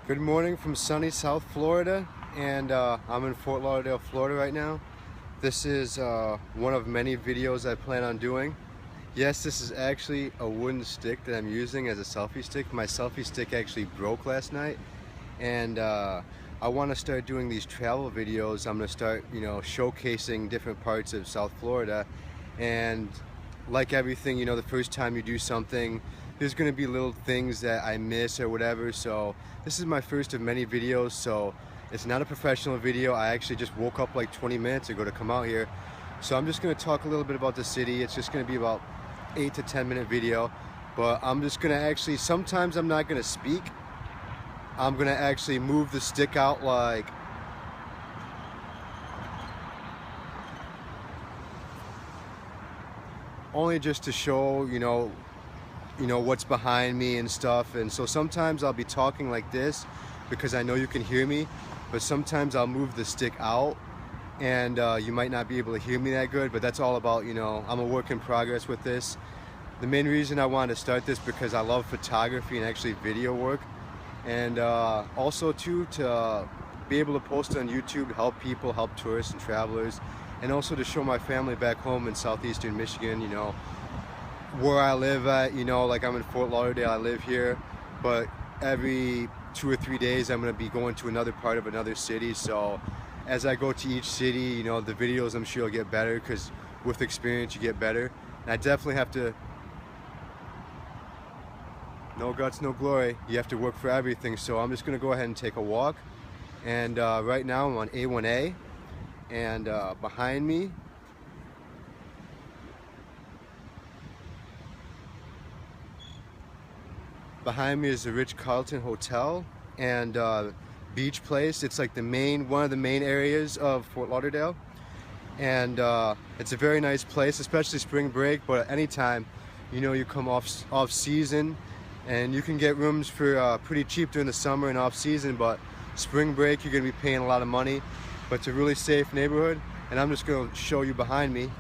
Good morning from sunny South Florida, and I'm in Fort Lauderdale, Florida right now. This is one of many videos I plan on doing. Yes, this is actually a wooden stick that I'm using as a selfie stick. My selfie stick actually broke last night, and I want to start doing these travel videos. I'm going to start, showcasing different parts of South Florida, and like everything, the first time you do something, there's going to be little things that I miss or whatever. So this is my first of many videos, so it's not a professional video. I actually just woke up like 20 minutes ago to come out here, so I'm just going to talk a little bit about the city. It's just going to be about 8 to 10 minute video, but I'm just going to actually, sometimes I'm not going to speak. I'm going to actually move the stick out like only just to show, what's behind me and stuff. And so sometimes I'll be talking like this because I know you can hear me, but sometimes I'll move the stick out and you might not be able to hear me that good, but that's all about, I'm a work in progress with this. The main reason I wanted to start this because I love photography and actually video work, and also too to be able to post on YouTube to help people, help tourists and travelers, and also to show my family back home in southeastern Michigan, where I live at. Like I'm in Fort Lauderdale, I live here, but every 2 or 3 days I'm going to be going to another part of another city. So as I go to each city, the videos I'm sure will get better, because with experience you get better. And I definitely have to, no guts, no glory. You have to work for everything. So I'm just going to go ahead and take a walk. And right now I'm on A1A, and behind me is the Ritz-Carlton Hotel and beach place. It's like one of the main areas of Fort Lauderdale, and it's a very nice place, especially spring break. But anytime, you come off season, and you can get rooms for pretty cheap during the summer and off season, but spring break you're gonna be paying a lot of money. But it's a really safe neighborhood, and I'm just gonna show you behind me.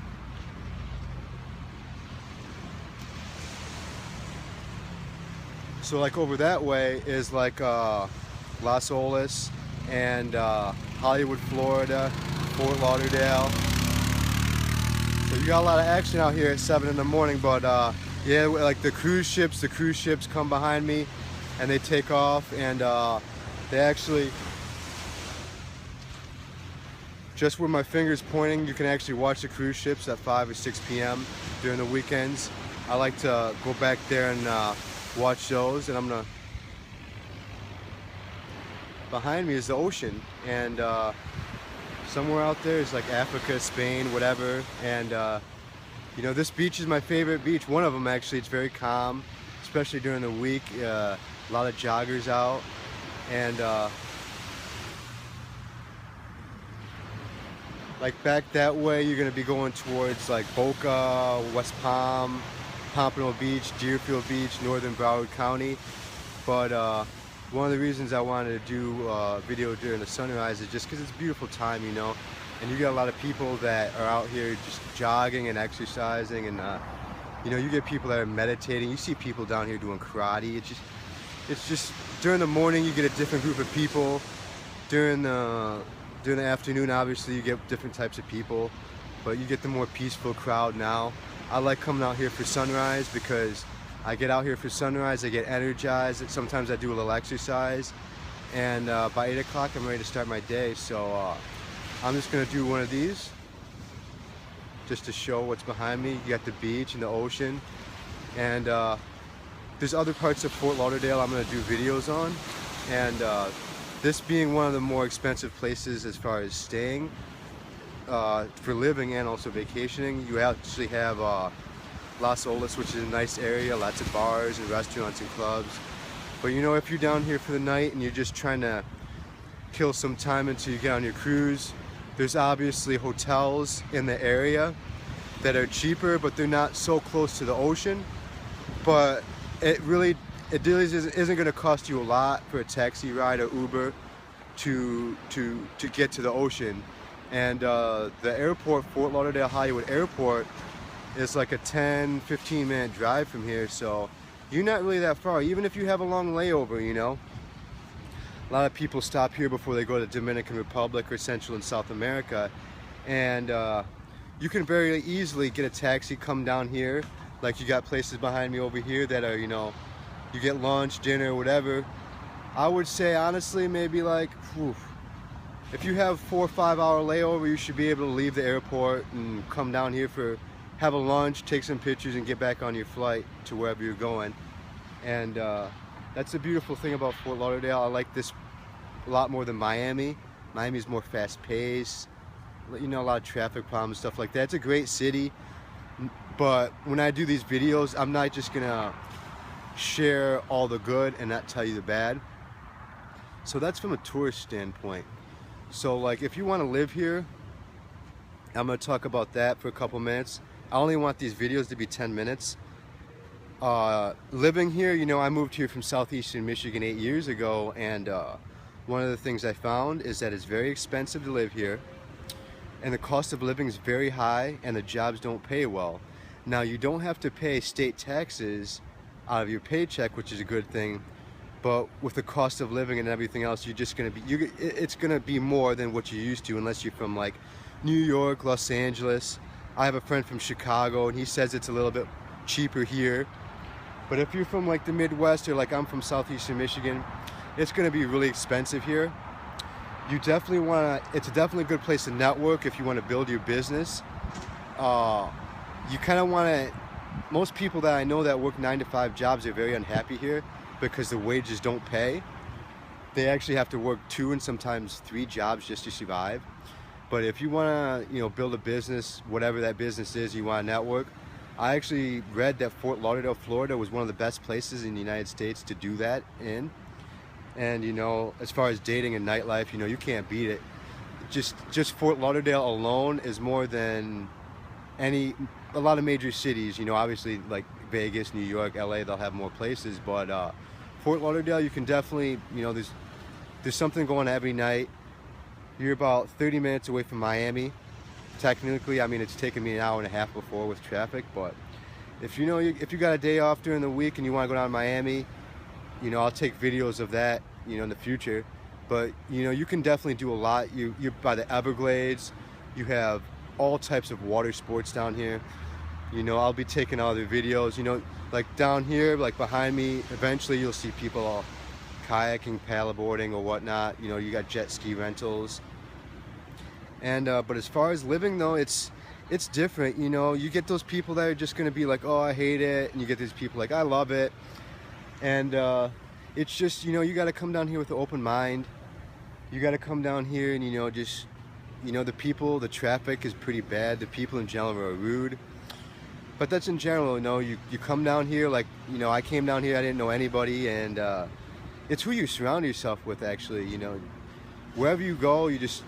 So like over that way is like Las Olas and Hollywood, Florida, Fort Lauderdale. So you got a lot of action out here at 7 in the morning, but yeah, like the cruise ships come behind me and they take off, and they actually, just where my finger's pointing, you can actually watch the cruise ships at 5 or 6 p.m. during the weekends. I like to go back there and watch those. And behind me is the ocean, and somewhere out there is like Africa, Spain, whatever. And this beach is my favorite beach, one of them actually. It's very calm, especially during the week. A lot of joggers out, and like back that way you're going to be going towards like Boca, West Palm, Pompano Beach, Deerfield Beach, Northern Broward County. But one of the reasons I wanted to do a video during the sunrise is just because it's a beautiful time, and you get a lot of people that are out here just jogging and exercising, and you get people that are meditating. You see people down here doing karate. It's just during the morning you get a different group of people. During the afternoon, obviously, you get different types of people, but you get the more peaceful crowd now. I like coming out here for sunrise because I get out here for sunrise, I get energized. Sometimes I do a little exercise, and by 8 o'clock I'm ready to start my day. So I'm just going to do one of these just to show what's behind me. You got the beach and the ocean, and there's other parts of Fort Lauderdale I'm going to do videos on. And this being one of the more expensive places as far as staying, for living and also vacationing, you actually have Las Olas, which is a nice area, lots of bars and restaurants and clubs. But if you're down here for the night and you're just trying to kill some time until you get on your cruise, there's obviously hotels in the area that are cheaper, but they're not so close to the ocean. But it really isn't going to cost you a lot for a taxi ride or Uber to get to the ocean. And the airport, Fort Lauderdale Hollywood Airport, is like a 10-15 minute drive from here, so you're not really that far, even if you have a long layover. lot of people stop here before they go to the Dominican Republic or Central and South America. And you can very easily get a taxi, come down here. Like you got places behind me over here that are, you know, you get lunch, dinner, whatever. I would say honestly, maybe like, if you have 4 or 5 hour layover, you should be able to leave the airport and come down here for, have a lunch, take some pictures, and get back on your flight to wherever you're going. And that's the beautiful thing about Fort Lauderdale. I like this a lot more than Miami. Miami's more fast-paced, you know, a lot of traffic problems, stuff like that. It's a great city, but when I do these videos, I'm not just gonna share all the good and not tell you the bad. So that's from a tourist standpoint. So like if you want to live here, I'm going to talk about that for a couple minutes. I only want these videos to be 10 minutes. Living here, you know, I moved here from southeastern Michigan 8 years ago, and one of the things I found is that it's very expensive to live here, and the cost of living is very high, and the jobs don't pay well. Now, you don't have to pay state taxes out of your paycheck, which is a good thing, but with the cost of living and everything else, you're just going to be, it's going to be more than what you're used to, unless you're from like New York, Los Angeles. I have a friend from Chicago, and he says it's a little bit cheaper here. But if you're from like the Midwest, or like I'm from southeastern Michigan, it's going to be really expensive here. You definitely want to, it's definitely a good place to network if you want to build your business. You kind of want to, most people that I know that work 9 to 5 jobs are very unhappy here because the wages don't pay. They actually have to work 2 and sometimes 3 jobs just to survive. But if you want to, you know, build a business, whatever that business is, you want to network. I actually read that Fort Lauderdale, Florida was one of the best places in the United States to do that in. And, you know, as far as dating and nightlife, you know, you can't beat it. Just Fort Lauderdale alone is more than a lot of major cities. You know, obviously like Vegas, New York, LA, they'll have more places, but Fort Lauderdale, you can definitely, you know, there's something going every night. You're about 30 minutes away from Miami. Technically, I mean, it's taken me an hour and a half before with traffic, but if you know, if you got a day off during the week and you want to go down to Miami, you know, I'll take videos of that, you know, in the future. But, you know, you can definitely do a lot. You're by the Everglades. You have all types of water sports down here. You know, I'll be taking other videos, you know, like down here, like behind me, eventually you'll see people all kayaking, paddleboarding or whatnot. You know, you got jet ski rentals. And but as far as living though, it's different. You know, you get those people that are just going to be like, oh, I hate it, and you get these people like, I love it. And it's just, you know, you got to come down here with an open mind. You got to come down here and, you know, just, you know, the traffic is pretty bad. The people in general are rude. But that's in general, you know, you come down here, like, you know, I came down here, I didn't know anybody, and it's who you surround yourself with, actually. You know, wherever you go, you just,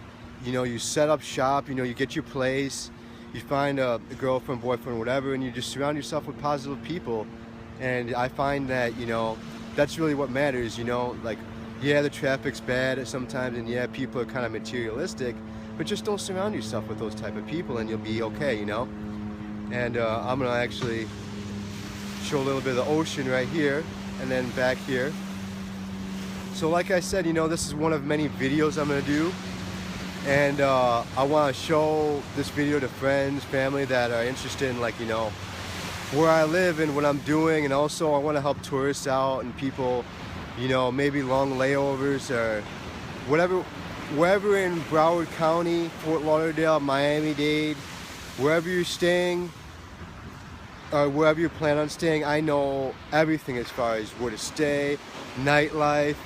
you know, you set up shop, you know, you get your place, you find a girlfriend, boyfriend, whatever, and you just surround yourself with positive people. And I find that, you know, that's really what matters. You know, like, yeah, the traffic's bad sometimes, and yeah, people are kind of materialistic, but just don't surround yourself with those type of people and you'll be okay, you know. And I'm gonna actually show a little bit of the ocean right here and then back here. So like I said, you know, this is one of many videos I'm gonna do, and I want to show this video to friends, family that are interested in, like, you know, where I live and what I'm doing. And also I want to help tourists out and people, you know, maybe long layovers or whatever, wherever in Broward County, Fort Lauderdale, Miami-Dade, wherever you're staying or wherever you plan on staying, I know everything as far as where to stay, nightlife.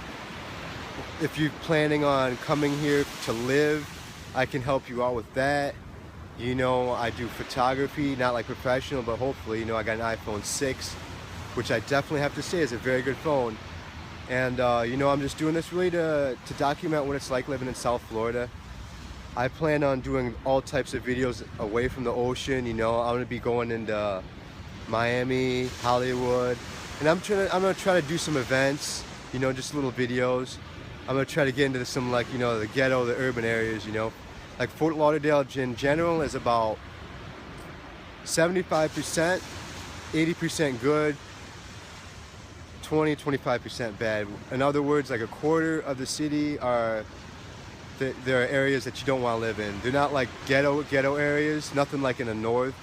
If you're planning on coming here to live, I can help you out with that. You know, I do photography, not like professional, but hopefully, you know, I got an iPhone 6, which I definitely have to say is a very good phone. And, you know, I'm just doing this really to document what it's like living in South Florida. I plan on doing all types of videos away from the ocean. You know, I'm going to be going into Miami, Hollywood, and I'm going to try to do some events, you know, just little videos. I'm going to try to get into some, like, you know, the ghetto, the urban areas, you know. Like Fort Lauderdale in general is about 75%, 80% good, 20-25% bad. In other words, like a quarter of the city are there are areas that you don't want to live in. They're not like ghetto areas, nothing like in the north,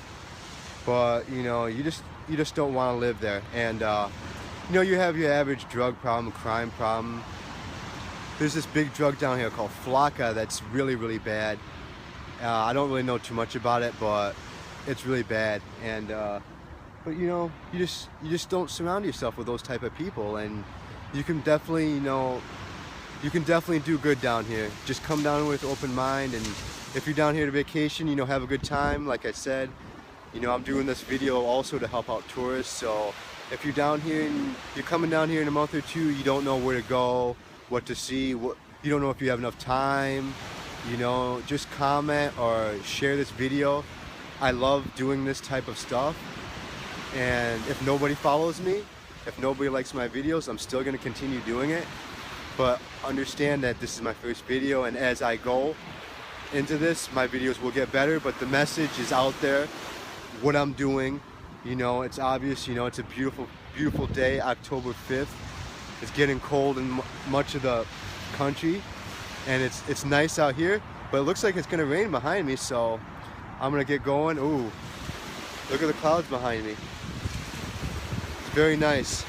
but you know, you just don't want to live there. And you know, you have your average drug problem, crime problem. There's this big drug down here called Flocka that's really bad. I don't really know too much about it, but it's really bad. And but you know, you just don't surround yourself with those type of people, and you can definitely, you know, you can definitely do good down here. Just come down with open mind, and if you're down here to vacation, you know, have a good time. Like I said, you know, I'm doing this video also to help out tourists. So if you're down here and you're coming down here in a month or two, you don't know where to go, what to see, you don't know if you have enough time, you know, just comment or share this video. I love doing this type of stuff, and if nobody follows me, if nobody likes my videos, I'm still going to continue doing it. But understand that this is my first video, and as I go into this, my videos will get better, but the message is out there, what I'm doing. You know, it's obvious, you know, it's a beautiful day, October 5th. It's getting cold in much of the country, and it's nice out here, but it looks like it's gonna rain behind me, so I'm gonna get going. Ooh, look at the clouds behind me. It's very nice.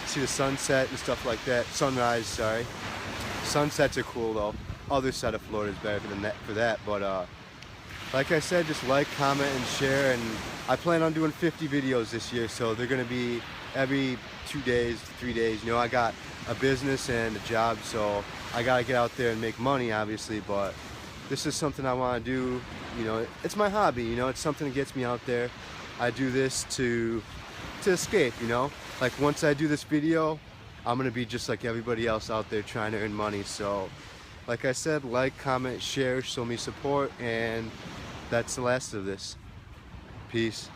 See the sunset and stuff like that. Sunrise, sorry. Sunsets are cool though. Other side of Florida is better for that, but like I said, just like, comment, and share. And I plan on doing 50 videos this year, so they're gonna be every 2 days, 3 days. You know, I got a business and a job, so I gotta get out there and make money, obviously, but this is something I want to do. You know, it's my hobby, you know, it's something that gets me out there. I do this to escape, you know. Like, once I do this video, I'm gonna be just like everybody else out there trying to earn money. So like I said, like, comment, share, show me support, and that's the last of this. Peace.